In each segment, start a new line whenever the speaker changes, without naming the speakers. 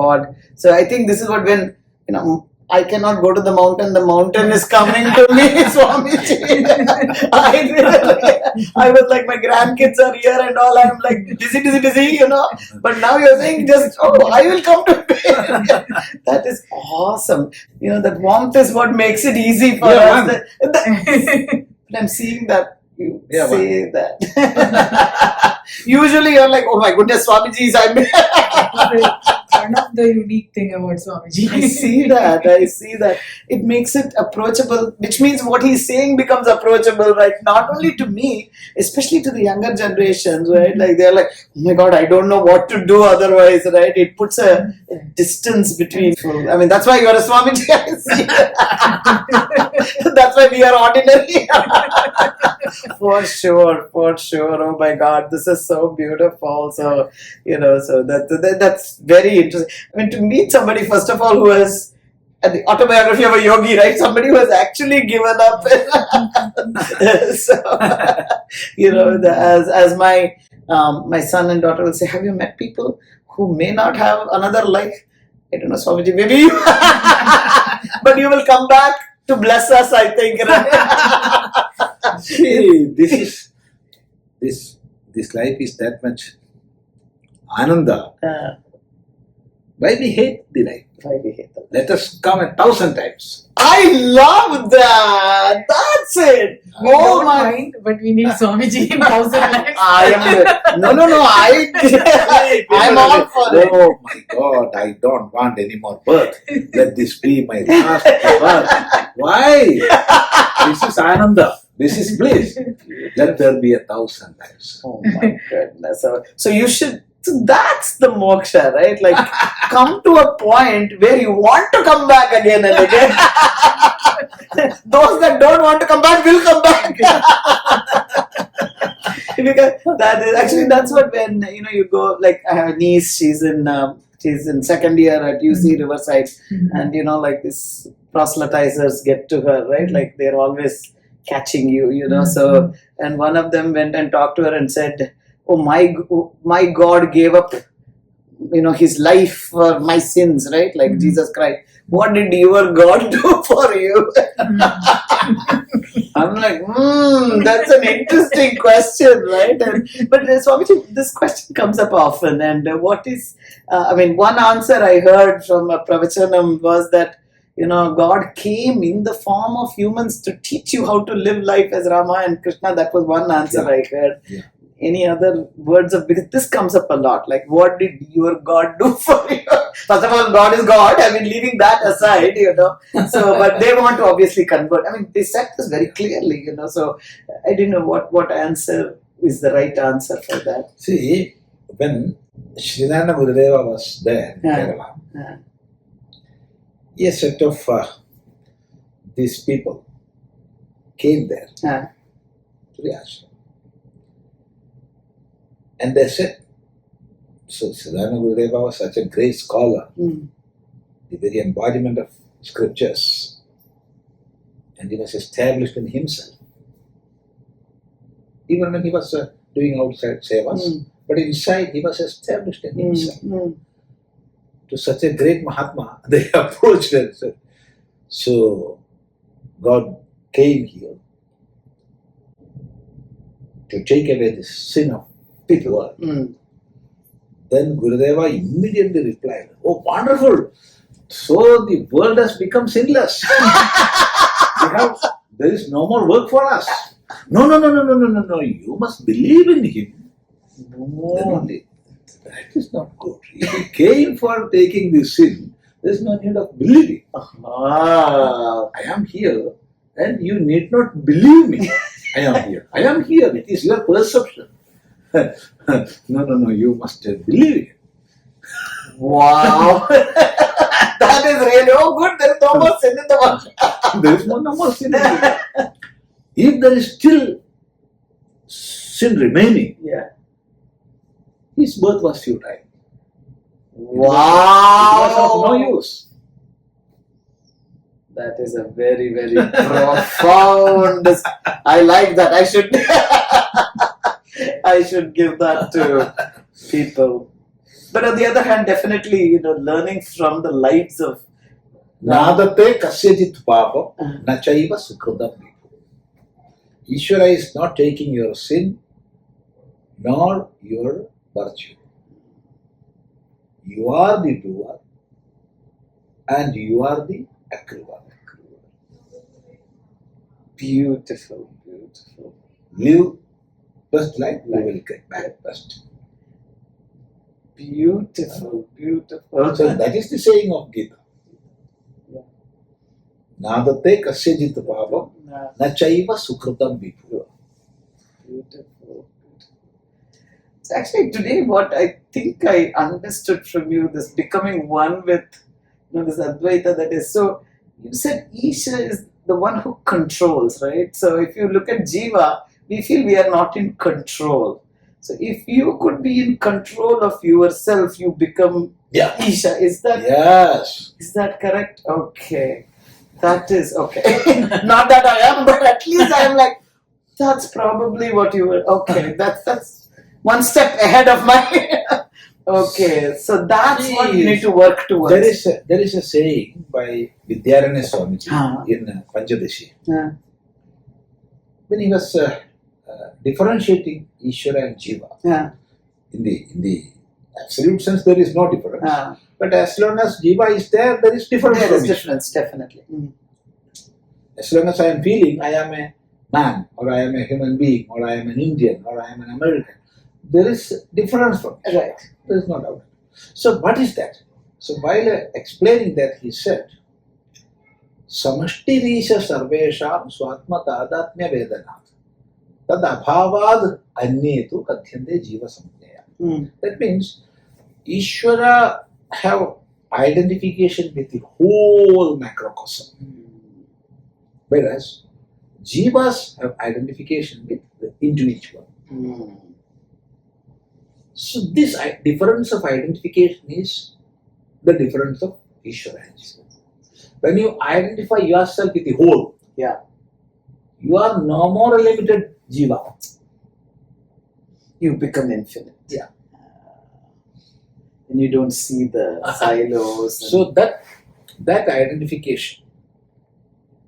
God. So I think this is what when, I cannot go to the mountain is coming to me, Swamiji. I was like, my grandkids are here and all, I'm like, busy, But now you're saying just, I will come to me. That is awesome. That warmth is what makes it easy for us. But I'm seeing that you say that. Usually you're like, oh my goodness, Swamiji's,
one of the unique thing about Swamiji.
I see that. It makes it approachable, which means what he's saying becomes approachable, right? Not only to me, especially to the younger generations, right? Like they're like, oh my God, I don't know what to do otherwise, right? It puts a distance between. I mean, that's why you are a Swamiji. I see. That's why we are ordinary. For sure. Oh my God, this is so beautiful. So, so that's very interesting. I mean, to meet somebody, first of all, who has the autobiography of a yogi, right? Somebody who has actually given up. So, as my son and daughter will say, have you met people who may not have another life? I don't know, Swamiji, maybe you. But you will come back to bless us, I think. Right?
See, this life is that much ananda. Why we hate the life? Let us come 1,000 times.
I love that. That's it.
We don't mind, but we need Swamiji in 1,000 lives.
I'm all for it.
Oh my God, I don't want any more birth. Let this be my last birth. Why? This is ananda. This is bliss. Let there be 1,000 lives.
Oh my goodness. So you should. So that's the moksha, right? Like, come to a point where you want to come back again and again. Those that don't want to come back will come back. Because that's what when you go. Like I have a niece, she's in second year at UC Riverside, and like this proselytizers get to her, right? Like they're always catching you, So and one of them went and talked to her and said, oh my God gave up his life for my sins, right? Like Jesus Christ. What did your God do for you? I'm like, that's an interesting question, right? But Swamiji, this question comes up often. And what is, one answer I heard from a pravachanam was that, God came in the form of humans to teach you how to live life as Rama and Krishna. That was one answer I heard. Yeah. Any other words because this comes up a lot. Like, what did your God do for you? First of all, God is God. Leaving that aside, So, but they want to obviously convert. They said this very clearly, So, I didn't know what answer is the right answer for that.
See, when Chidananda Gurudeva was there in Kerala, a set of these people came there to the ashram. And they said, so Chidananda Gurudeva was such a great scholar, the very embodiment of scriptures, and he was established in himself. Even when he was doing outside sevas, but inside he was established in himself. To such a great Mahatma, they approached and said, so God came here to take away the sin of the world. Then Gurudeva immediately replied, oh, wonderful! So the world has become sinless. There is no more work for us. No. You must believe in him. No. Then only. That is not good. If he came for taking this sin, there is no need of believing. I am here and you need not believe me. I am here. It is your perception. No, you must believe it.
Wow. That is really, good, there is no more sin in the world.
There is no more sin in the world. If there is still sin remaining, his birth was futile.
Wow.
It was of no use.
That is a very, very profound. I like that. I should give that to people. But on the other hand, definitely, learning from the lives of
Nadate kasyajit papam nachaiva sukridam vipu. Ishvara is not taking your sin nor your virtue. You are the doer and you are the accruer.
Beautiful.
Live best life, you will get back best.
Beautiful.
So that is the saying of Gita. Nadate kasyajit papam nachaiva sukridam vipu.
Beautiful. So actually today what I think I understood from you, this becoming one with this Advaita, that is, so you said Isha is the one who controls, right? So if you look at Jiva, we feel we are not in control. So if you could be in control of yourself, you become Isha. Is that
Yes.
Is that correct? Okay. That is okay. Not that I am, but at least I am like, that's probably what you were. Okay, that's one step ahead of my. Okay, so that's what you need to work towards.
There is a saying by Ranjani Swami in Panchadashi. When he was differentiating Ishvara and Jiva, in the absolute sense there is no difference. But as long as Jiva is there is difference.
There is difference, definitely.
As long as I am feeling I am a man, or I am a human being, or I am an Indian, or I am an American, there is difference from it.
Right.
There is no doubt. So what is that? So while explaining that, he said, Samashtirisha sarvesham swatma tadatmya vedanat tad abhavad anyetu kathyante jiva samjnaya. That means Ishvara have identification with the whole macrocosm, whereas Jivas have identification with the individual. So this difference of identification is the difference of Ishvara and Jiva. When you identify yourself with the whole, you are no more a limited Jiva.
You become infinite. And you don't see the silos.
So that identification,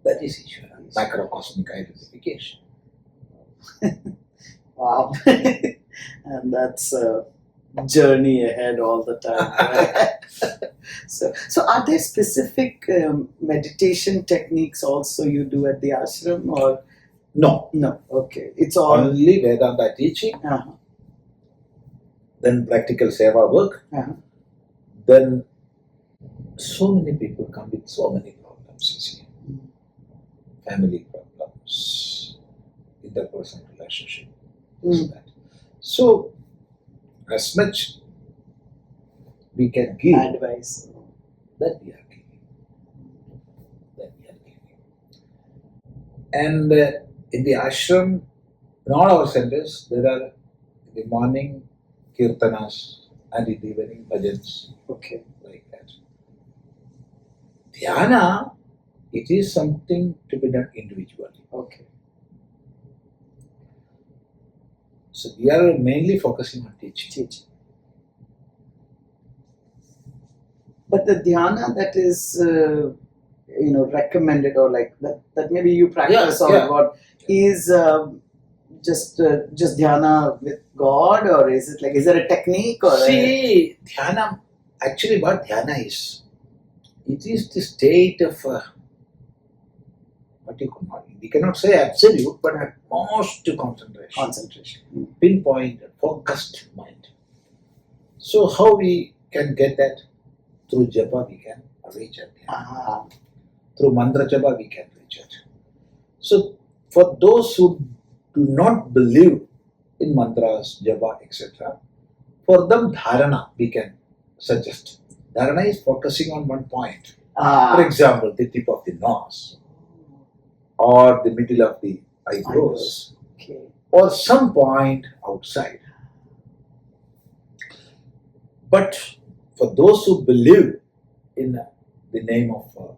that is Ishvara, macrocosmic identification.
Wow. And that's a journey ahead all the time. Right? So are there specific meditation techniques also you do at the ashram, or?
No.
Okay. It's all
only Vedanta teaching, then practical seva work, then so many people come with so many problems, you see. Family problems, interpersonal relationship, this and that. So, as much we can give
advice
that we are giving. And in the ashram, in all our centers, there are in the morning kirtanas and in the evening bhajans.
Okay.
Like that. Dhyana, it is something to be done individually.
Okay.
So we are mainly focusing on teaching.
But the dhyana that is, recommended, or like that maybe you practice or what, is just dhyana with God, or is it like, is there a technique or?
See, dhyana, actually what dhyana is, it is the state of, what you call it, we cannot say absolute, but at most concentration. Pinpoint, focused mind. So how we can get that? Through japa we can reach it. Through mantra japa we can reach it. So for those who do not believe in mantras, japa, etc., for them dharana we can suggest. Dharana is focusing on one point. For example, the tip of the nose, or the middle of the eyebrows, or some point outside. But for those who believe in the name of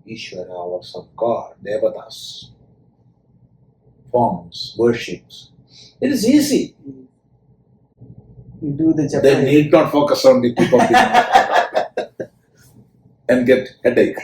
Ishvara or some god, devatas, forms, worships, it is easy.
You do the
They
japa.
need not focus on the tip of the mouth and get headache.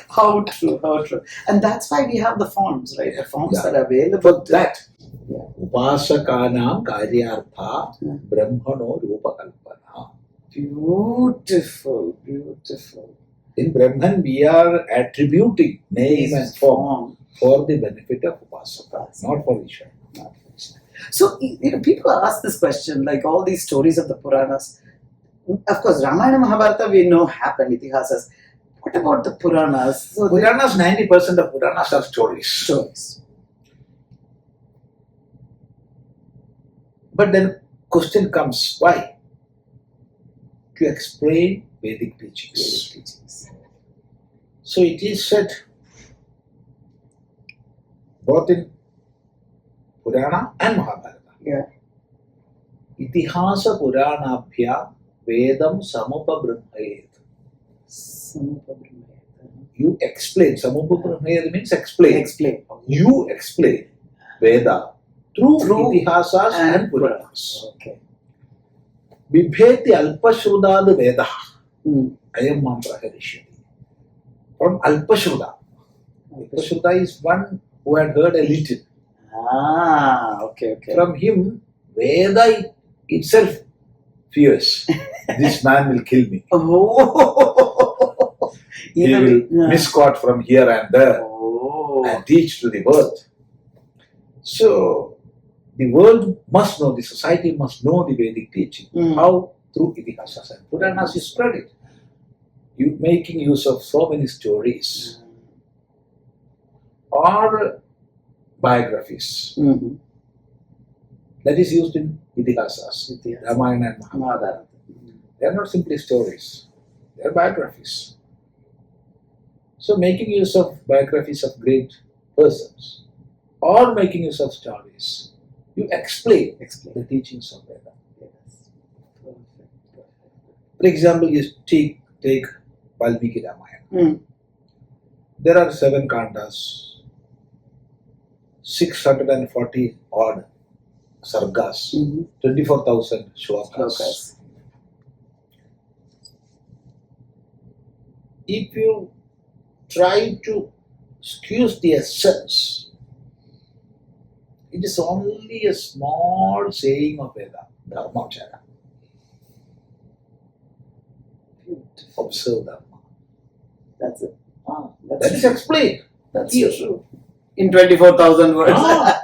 How true, how true. And that's why we have the forms, right? The forms
Yeah.
are available.
For that,
Yeah.
Upasakanam karyartha
Yeah.
brahmano rupakalpana.
Beautiful, beautiful.
In Brahman, we are attributing name and form for the benefit of Upasaka, not for Ishvara.
So, people ask this question, like all these stories of the Puranas. Of course, Ramayana Mahabharata we know happened, Itihasas. What about the Puranas? So
Puranas, 90% of Puranas are stories.
stories.
But then question comes, why? To explain Vedic teachings. So it is said, both in Purana and Mahabharata.
Yeah.
Itihasa Puranabhya Vedam Samupabrahmayet. You explain. Samupabrahmayet means explain.
Explain.
You explain Veda through Itihasas and Puranas.
Okay.
Bibheti Alpashrudad Veda.
Hmm.
Ayam mantra harishyati. From Alpashruda. Alpashruda is one who had heard a little.
Ah, okay.
From him, Veda itself fears. This man will kill me.
Oh.
He will misquote from here and there
Oh.
and teach to the world. So, the world must know, the society must know the Vedic teaching.
Mm.
How? Through Itihasas and Puranas, you spread it. You making use of so many stories or biographies.
Mm-hmm.
That is used in Itihasas, Ramayana and Mahabharata.
Mahabharata.
They are not simply stories, they are biographies. So, making use of biographies of great persons or making use of stories, you explain the teachings of Veda.
Yes. Perfect.
For example, you take Valmiki Ramayana.
Mm.
There are 7 kandas, 640 odd sargas,
Mm-hmm.
24,000 shlokas.
Shlokas.
If you try to squeeze the essence, it is only a small saying of Veda, Dharma.
Beautiful.
Observe Dharma.
That's it.
That is explained.
That's
Here.
true. In 24,000 words.
Ah.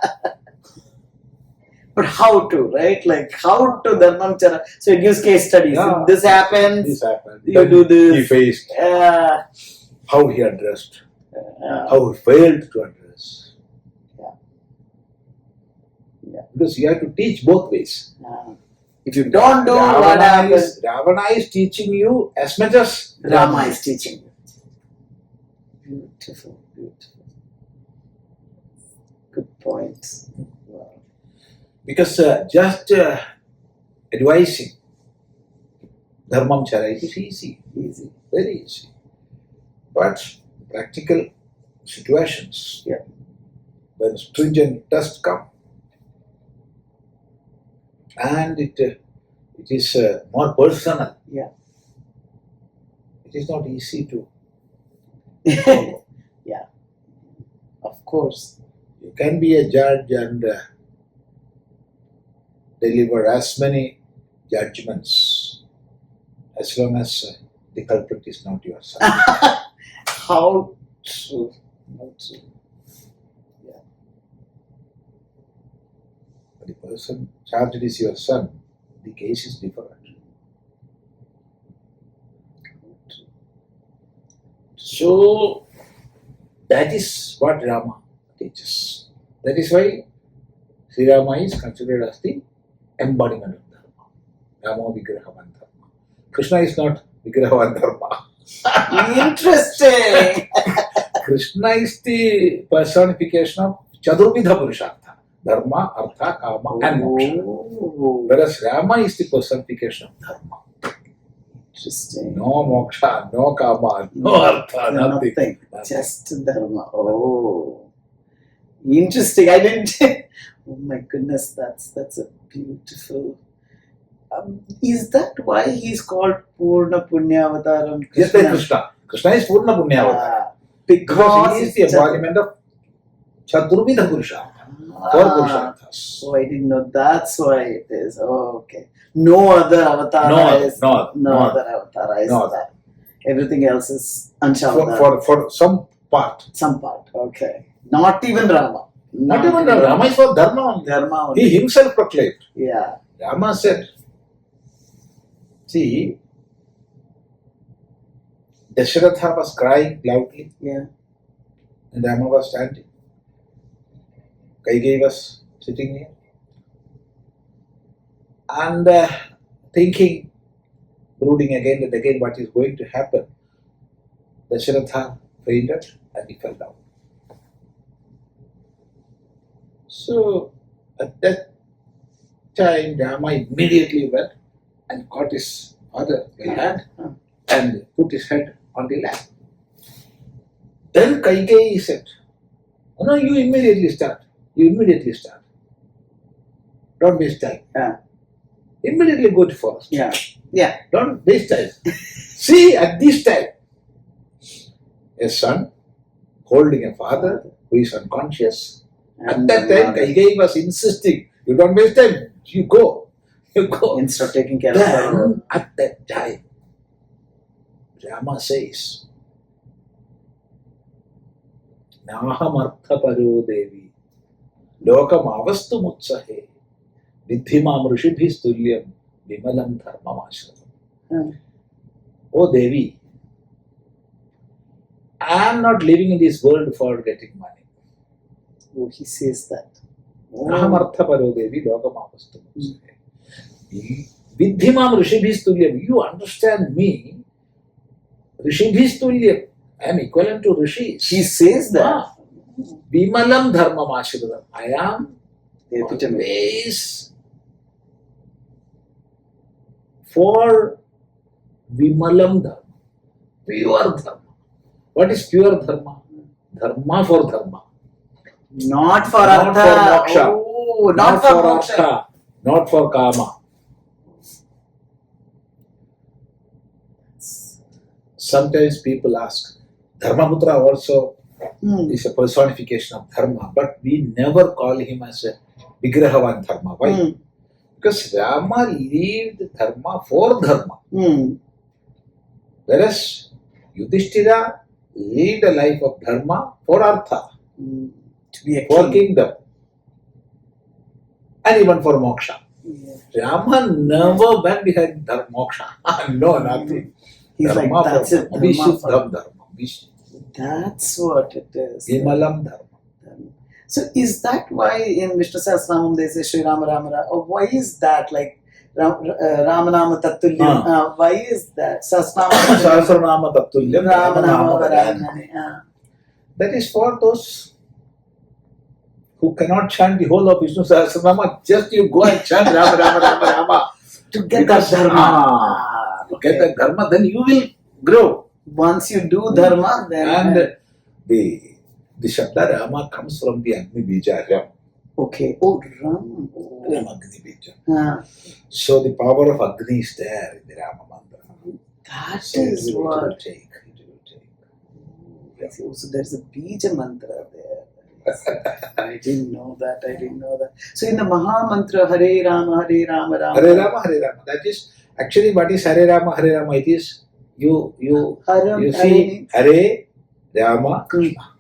But how to, right? Like how to Dharmam Chara. So it gives case studies.
Yeah.
If this happens,
This happened.
you
Then
do this.
He faced how he addressed, how he failed to address.
Yeah.
Because you have to teach both ways.
If you don't do what happens,
Ravana is teaching you as much as
Rama is teaching you. Beautiful, beautiful. Good point. Wow.
Because just advising Dharmam Chara, it is easy, very easy. But practical situations, when stringent tests come, and it is more personal.
Yeah.
It is not easy to
Yeah, of course.
You can be a judge and deliver as many judgments as long as the culprit is not your son.
How true. How true. Yeah.
But the person charged is your son, the case is different. So, that is what Rama teaches. That is why Sri Rama is considered as the embodiment of Dharma. Rama Vigrahavan Dharma. Krishna is not Vigrahavan Dharma.
Interesting.
Krishna is the personification of Chaturvidha Purushartha. Dharma, Artha, Kama and Moksha.
Oh,
Whereas Rama is the personification of Dharma.
interesting.
No Moksha, no Kama, no Artha, nothing.
Just Dharma. Oh, interesting. I didn't. Oh my goodness, that's a beautiful. Is that why he's called Purna Punyavataram
Just like Krishna. Krishna is Purna Punyavataram. Because he is the embodiment of Chaturvidha Purusha. Four Purusharthas.
Oh, I didn't know that's why it is. Oh, okay. No other avatara is
No
other avatara is
no
that. Everything else is Anshavadara.
For some part.
Some part. Okay. Not even Rama.
Not even Rama. Rama is for Dharma only.
Dharma only.
He himself proclaimed.
Yeah.
Rama said, see, Dasharatha was crying loudly.
Yeah.
And Rama was standing. Kaikeyi was sitting here. And thinking, brooding again and again what is going to happen. Dasharatha fainted and he fell down. So at that time Rama immediately went and caught his father by hand and put his head on the lap. Then Kaikeyi said, "Oh, no, you immediately start. You immediately start. Don't waste time.
Yeah.
Immediately go to forest.
Yeah. Yeah.
Don't waste time." See, at this time, a son holding a father who is unconscious. At that time, Kaikeyi was insisting, you don't waste time, you go. You go.
Instead of taking care of
Then,
her.
at that time, Rama says, Naham paro devi, lokam avastu mutsahe, vidhimam rishibhis tulyam, vimalam dharmam ashramam. Oh Devi, I am not living in this world for getting money.
Oh, he says that.
Naham paro devi, lokam avastu mutsahe. Vidhimam rishibhis tulyam. You understand me? Rishibhis tulyam. I am equivalent to rishis.
He says that.
Vimalam dharmam ashridam. I am
Epitome.
always for Vimalam dharma. Pure dharma. What is pure dharma? Dharma for dharma.
Not for
Not
artha.
for moksha.
Oh, not for moksha.
artha. Not for kama. Sometimes people ask, Dharmaputra also is a personification of Dharma, but we never call him as a Vigrahavan Dharma. Why? Because Rama lived Dharma for Dharma. Whereas Yudhishthira lived a life of Dharma for Artha,
To be a
for
king.
kingdom, and even for moksha.
Yeah.
Rama never went behind moksha. No, nothing.
He's
Dharma
like, that's
for
it.
Dharma. Vishuddham Dharma.
That's what it is.
Vimalam Dharma.
So is that why in Vishnu Sahasranam they say Shri Rama Rama Rama? Or why is that like Ramanama Tattulyam? Why is that?
Sahasranama Tattulyam
Ramanama
Varanani.
Varanani.
That is for those who cannot chant the whole of Vishnu Sahasranama. Just you go and chant Rama Rama Rama Rama.
To get that dharma.
To get that dharma, then you will grow.
Once you do dharma, then.
And the Shabda Rama comes from the Agni Bija Ram.
Okay. Oh, Ram. Oh.
Ram Agni Bija.
Ah,
So the power of Agni is there in the Rama Mantra.
that
So
is
it will
what.
take.
Oh, so there's a Bija mantra there. I didn't know that. So in the Maha Mantra, Hare Rama, Hare Rama, Rama.
Hare Rama, Hare Rama. That is actually what is Hare Rama, Hare Rama. It is you see Hare Rama Krishna.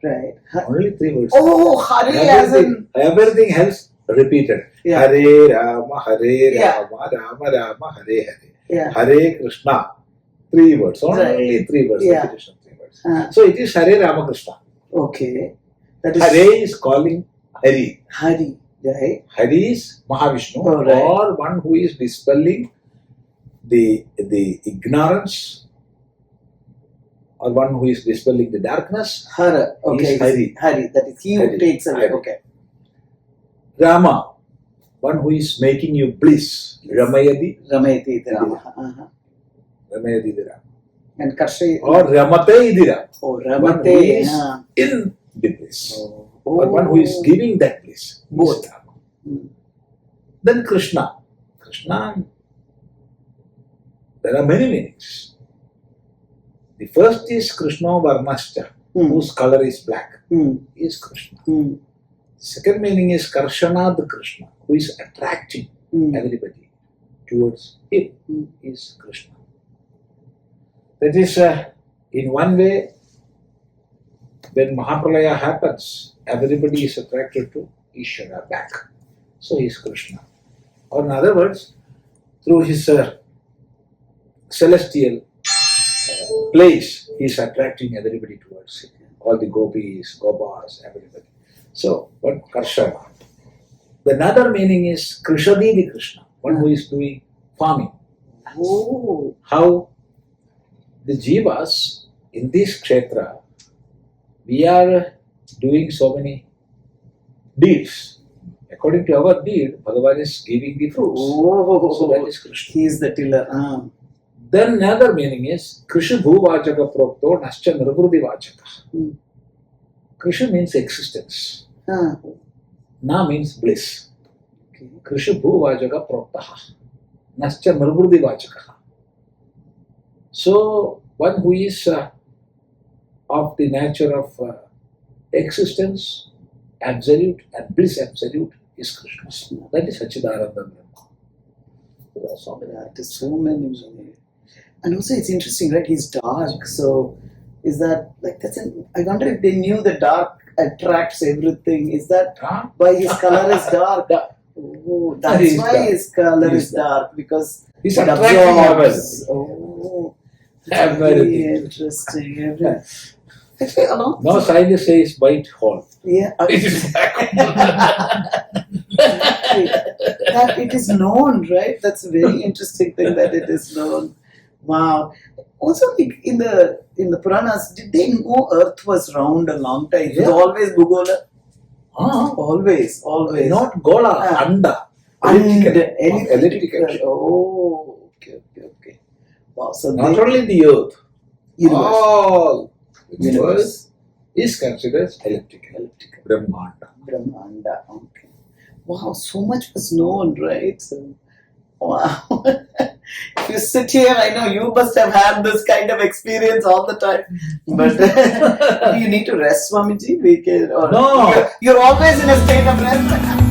Right.
Only 3 words.
Oh, Hare as in.
Everything else repeated.
Yeah.
Hare Rama, Hare
Yeah.
Rama, Rama Rama, Hare Hare.
Yeah.
Hare Krishna. 3 words. Only 3 words.
Yeah.
Repetition of 3 words. So it is Hare Rama Krishna.
Okay. That is
Hare is calling Hari.
Hari. Right.
Hari is Mahavishnu,
Oh, right.
or one who is dispelling the ignorance, or one who is dispelling the darkness.
Hara. Okay.
Is Hari.
Hari. That is he who
Hari.
takes away.
Hari.
Okay.
Rama, one who is making you bliss. Ramayadi.
Ramayati iti Rama.
Ramayadi Rama.
And Karshay.
Or Ramate Idira.
Oh,
One who
Ramate.
is in the bliss.
Oh.
But one who is giving that bliss.
Both.
Is Dharma. Then Krishna. Krishna, there are many meanings. The first is Krishna Varnascha, whose color is black, is Krishna. Second meaning is Karshanad Krishna, who is attracting everybody towards him, is Krishna. That is, in one way, when Mahapralaya happens, everybody is attracted to Ishvara back. So he is Krishna. Or in other words, through his celestial place, he is attracting everybody towards him. All the gopis, gopas, everybody. So, what Karshana. The another meaning is Krishadidi Krishna, one who is doing farming.
Oh.
How the jivas in this kshetra, we are doing so many deeds. According to our deed, Bhagavan is giving the fruits.
Oh.
So that is Krishna.
He is the tiller.
Then another meaning is Krisha Bhuvachaka Prokto Nascha Nirvrudi Vachaka. Krisha means existence. Na means bliss. Krisha Bhuvachaka Proktaha Nascha Nirvrudi Vachaka. So, one who is of the nature of existence, absolute, and bliss absolute is Krishna. That is Sachidananda Brahma.
That is so many. And also, it's interesting, right? He's dark. So, is that like that's? I wonder if they knew the dark attracts everything. Is that why his color is dark? Oh, that's why his color is dark, because
he's
it
attracting
absorbs. Oh, that's very interesting. Actually, along.
No scientist says white hole.
Yeah.
It is
that it is known, right? That's a very interesting thing that it is known. Wow. Also, like in the Puranas, did they know Earth was round a long time? It was always Bhugola. Always.
Not Gola, Anda. Elliptical.
Oh, okay. Wow. So
not only the Earth,
universe.
all the universe is considered elliptical.
Brahmanda. Okay. Wow, so much was known, right? So, wow. If you sit here, I know you must have had this kind of experience all the time. But do you need to rest, Swamiji?
No.
You're always in a state of rest.